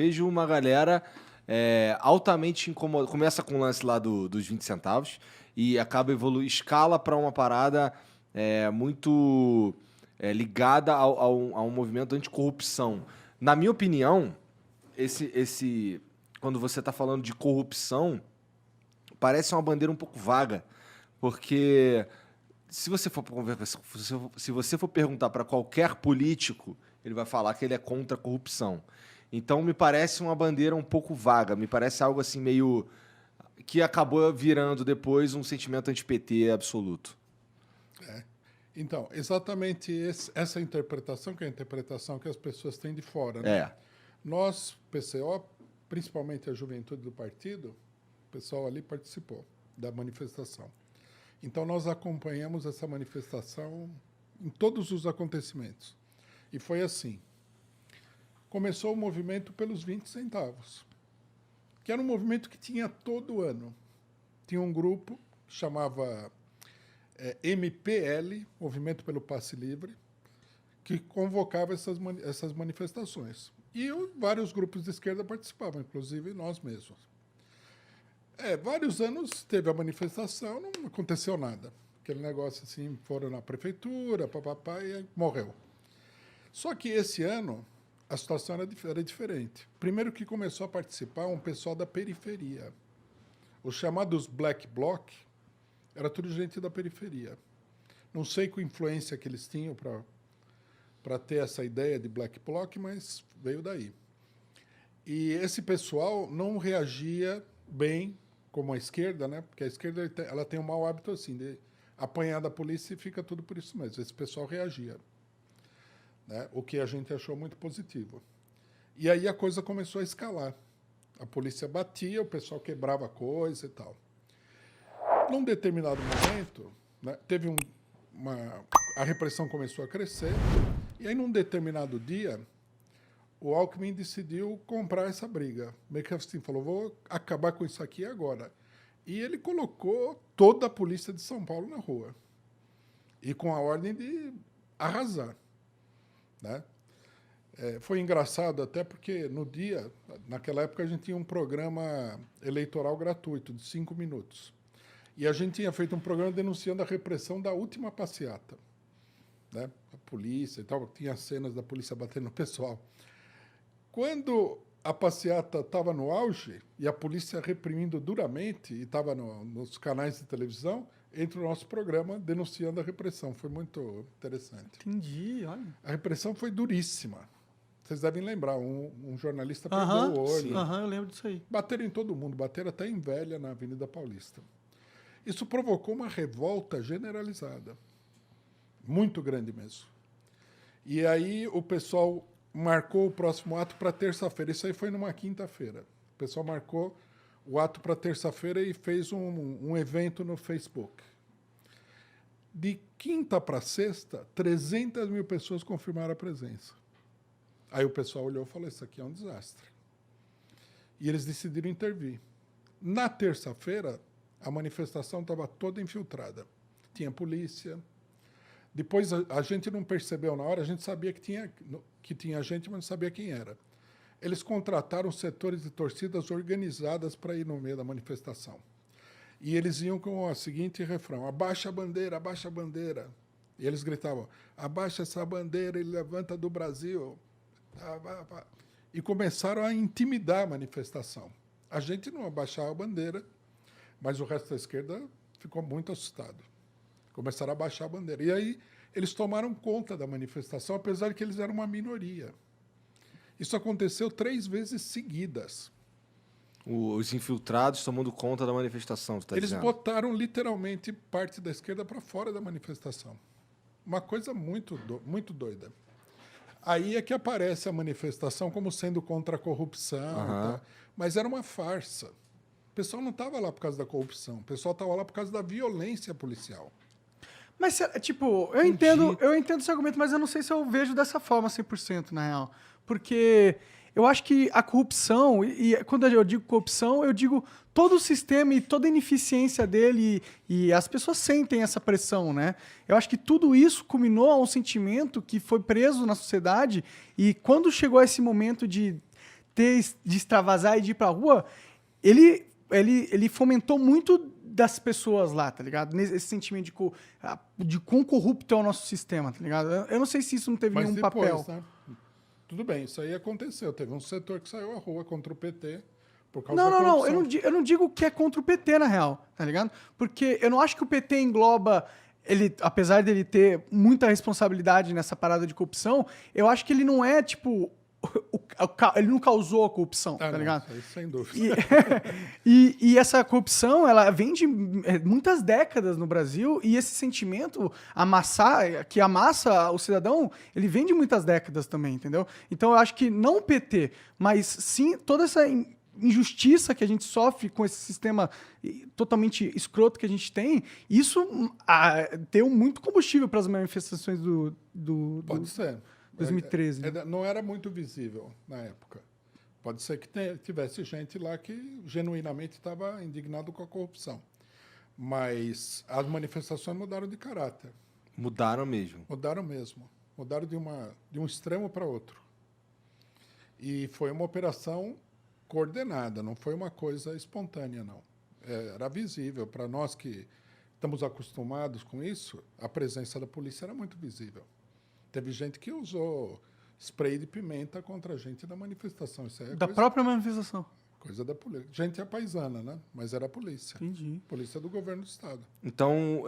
vejo uma galera altamente incomodada. Começa com o lance lá dos 20 centavos e acaba escala para uma parada muito ligada a um movimento anticorrupção. Na minha opinião, quando você está falando de corrupção, parece uma bandeira um pouco vaga, porque se você for perguntar para qualquer político, ele vai falar que ele é contra a corrupção. Então me parece uma bandeira um pouco vaga, me parece algo assim meio que acabou virando depois um sentimento anti-PT absoluto. Então, exatamente essa interpretação, que é a interpretação que as pessoas têm de fora, né? Nós, PCO, principalmente a juventude do partido, o pessoal ali participou da manifestação. Então, nós acompanhamos essa manifestação em todos os acontecimentos. E foi assim. Começou o movimento pelos 20 centavos, que era um movimento que tinha todo ano. Tinha um grupo que chamava MPL, Movimento pelo Passe Livre, que convocava essas manifestações. E vários grupos de esquerda participavam, inclusive nós mesmos. Vários anos teve a manifestação, não aconteceu nada. Aquele negócio assim, foram na prefeitura, papapá, e morreu. Só que esse ano a situação era diferente. Primeiro que começou a participar um pessoal da periferia. Os chamados Black Bloc era tudo gente da periferia. Não sei qual influência que eles tinham para ter essa ideia de Black Bloc, mas veio daí. E esse pessoal não reagia bem como a esquerda, né? Porque a esquerda ela tem um mau hábito assim, de apanhar da polícia e fica tudo por isso mesmo. Esse pessoal reagia, né? O que a gente achou muito positivo. E aí a coisa começou a escalar. A polícia batia, o pessoal quebrava coisa e tal. Num determinado momento, né, teve a repressão começou a crescer, e aí num determinado dia, o Alckmin decidiu comprar essa briga. Meio que assim, falou, vou acabar com isso aqui agora. E ele colocou toda a polícia de São Paulo na rua. E com a ordem de arrasar, né? Foi engraçado até porque naquela época a gente tinha um programa eleitoral gratuito de 5 minutos. E a gente tinha feito um programa denunciando a repressão da última passeata, né? A polícia e tal, tinha cenas da polícia batendo no pessoal. Quando a passeata estava no auge e a polícia reprimindo duramente, e estava nos canais de televisão, entra o nosso programa denunciando a repressão. Foi muito interessante. Entendi, olha. A repressão foi duríssima. Vocês devem lembrar, um jornalista perdeu o olho. Eu lembro disso aí. Bateram em todo mundo, bateram até em Velha, na Avenida Paulista. Isso provocou uma revolta generalizada, muito grande mesmo. E aí o pessoal marcou o próximo ato para terça-feira. Isso aí foi numa quinta-feira. O pessoal marcou o ato para terça-feira e fez um evento no Facebook. De quinta para sexta, 300 mil pessoas confirmaram a presença. Aí o pessoal olhou e falou, isso aqui é um desastre. E eles decidiram intervir. Na terça-feira, a manifestação estava toda infiltrada. Tinha polícia. Depois a gente não percebeu na hora, a gente sabia que tinha gente, mas não sabia quem era. Eles contrataram setores de torcidas organizadas para ir no meio da manifestação. E eles iam com o seguinte refrão, abaixa a bandeira, abaixa a bandeira. E eles gritavam, abaixa essa bandeira e levanta do Brasil. E começaram a intimidar a manifestação. A gente não abaixava a bandeira, mas o resto da esquerda ficou muito assustado. Começaram a baixar a bandeira. E aí eles tomaram conta da manifestação, apesar de que eles eram uma minoria. Isso aconteceu 3 vezes seguidas. Os infiltrados tomando conta da manifestação, tu tá Eles dizendo? botaram literalmente parte da esquerda para fora da manifestação. Uma coisa muito doida. Aí é que aparece a manifestação como sendo contra a corrupção, tá? Mas era uma farsa. O pessoal não estava lá por causa da corrupção, o pessoal estava lá por causa da violência policial. Mas, tipo, eu entendo esse argumento, mas eu não sei se eu vejo dessa forma 100%, na real. Porque eu acho que a corrupção, e quando eu digo corrupção, eu digo todo o sistema e toda a ineficiência dele, e as pessoas sentem essa pressão, né? Eu acho que tudo isso culminou a um sentimento que foi preso na sociedade, e quando chegou esse momento de de extravasar e de ir pra rua, ele fomentou muito das pessoas lá, tá ligado? Esse sentimento de quão corrupto é o nosso sistema, tá ligado? Eu não sei se isso não teve Mas nenhum depois, papel. né? Tudo bem, isso aí aconteceu. Teve um setor que saiu à rua contra o PT por causa Não, da não, não. corrupção. Eu não digo que é contra o PT, na real, tá ligado? Porque eu não acho que o PT engloba. Apesar dele ter muita responsabilidade nessa parada de corrupção, eu acho que ele não é, tipo. Ele não causou a corrupção, tá não, ligado? isso aí, sem dúvida. E essa corrupção, ela vem de muitas décadas no Brasil, e esse sentimento que amassa o cidadão, ele vem de muitas décadas também, entendeu? Então eu acho que não o PT, mas sim toda essa injustiça que a gente sofre com esse sistema totalmente escroto que a gente tem, isso deu muito combustível para as manifestações do Pode ser. 2013. Não era muito visível na época. Pode ser que tivesse gente lá que genuinamente estava indignado com a corrupção. Mas as manifestações mudaram de caráter. Mudaram mesmo. Mudaram mesmo. Mudaram de um extremo para outro. E foi uma operação coordenada, não foi uma coisa espontânea, não. Era visível. Para nós que estamos acostumados com isso, a presença da polícia era muito visível. Teve gente que usou spray de pimenta contra a gente na manifestação. Isso aí é própria manifestação. coisa da polícia. Gente é paisana, né? Mas era a polícia. Entendi. Polícia do governo do estado. Então,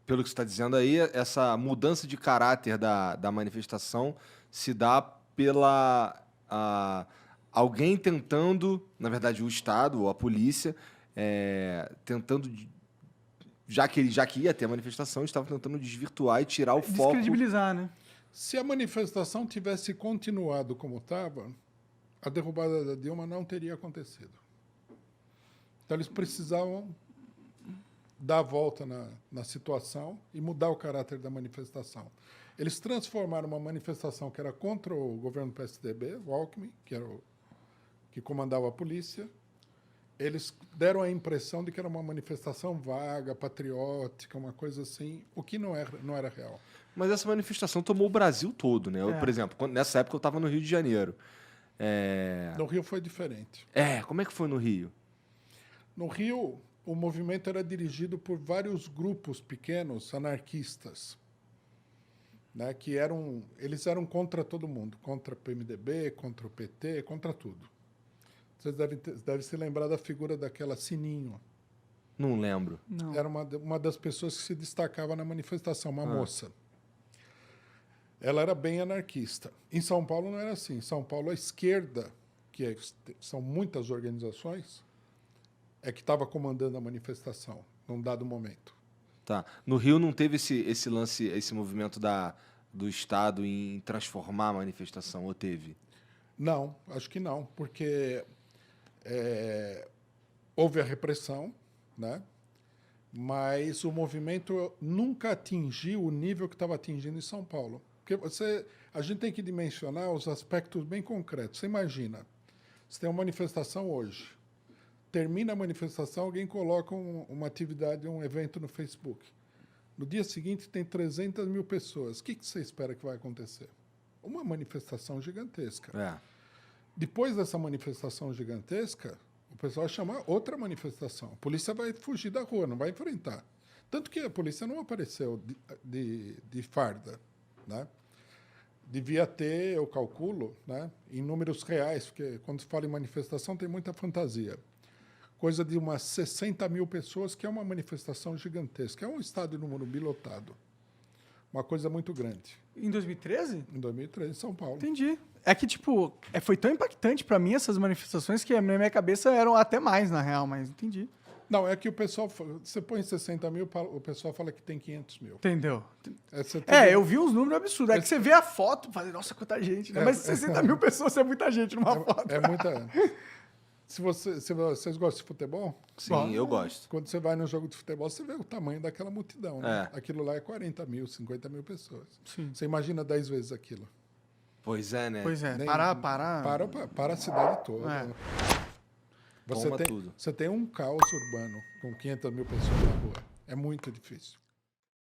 pelo que você está dizendo aí, essa mudança de caráter da manifestação se dá pela alguém tentando, na verdade, o Estado ou a polícia, tentando, já que ia ter a manifestação, estava tentando desvirtuar e tirar o foco. Descredibilizar, né? Se a manifestação tivesse continuado como estava, a derrubada da Dilma não teria acontecido. Então, eles precisavam dar a volta na situação e mudar o caráter da manifestação. Eles transformaram uma manifestação que era contra o governo PSDB, o Alckmin, que comandava a polícia. Eles deram a impressão de que era uma manifestação vaga, patriótica, uma coisa assim, o que não era real. Mas essa manifestação tomou o Brasil todo, né? Por exemplo, nessa época eu estava no Rio de Janeiro. No Rio foi diferente. Como é que foi no Rio? No Rio, o movimento era dirigido por vários grupos pequenos anarquistas, né, eles eram contra todo mundo, contra o PMDB, contra o PT, contra tudo. Vocês devem se lembrar da figura daquela Sininho. Não lembro. Não. Era uma das pessoas que se destacava na manifestação, uma moça. Ela era bem anarquista. Em São Paulo não era assim. Em São Paulo, a esquerda, são muitas organizações, é que estava comandando a manifestação num dado momento. Tá. No Rio não teve esse lance, esse movimento do Estado em transformar a manifestação, ou teve? Não, acho que não, porque houve a repressão, né? Mas o movimento nunca atingiu o nível que estava atingindo em São Paulo. Porque a gente tem que dimensionar os aspectos bem concretos. Você imagina, você tem uma manifestação hoje, termina a manifestação, alguém coloca uma atividade, um evento no Facebook. No dia seguinte tem 300 mil pessoas. O que você espera que vai acontecer? Uma manifestação gigantesca. Depois dessa manifestação gigantesca, o pessoal vai chamar outra manifestação. A polícia vai fugir da rua, não vai enfrentar. Tanto que a polícia não apareceu de farda, né? Devia ter, eu calculo, né, em números reais, porque quando se fala em manifestação tem muita fantasia. Coisa de umas 60 mil pessoas, que é uma manifestação gigantesca. É um estádio no Morumbi lotado. Uma coisa muito grande. Em 2013? Em 2013, em São Paulo. Entendi. É que, tipo, foi tão impactante pra mim essas manifestações que na minha cabeça eram até mais, na real, mas entendi. Não, é que o pessoal... Você põe 60 mil, o pessoal fala que tem 500 mil. Entendeu? Eu vi uns números absurdos. É que você vê a foto, fala, nossa, quanta gente. Né? Mas 60 mil pessoas é muita gente numa foto. É muita... Se vocês gostam de futebol... Sim, eu gosto. Quando você vai no jogo de futebol, você vê o tamanho daquela multidão. Né? Aquilo lá é 40 mil, 50 mil pessoas. Sim. Você imagina 10 vezes aquilo. Pois é, né? Pois é, Para a cidade toda. Você tem um caos urbano com 500 mil pessoas na rua. É muito difícil.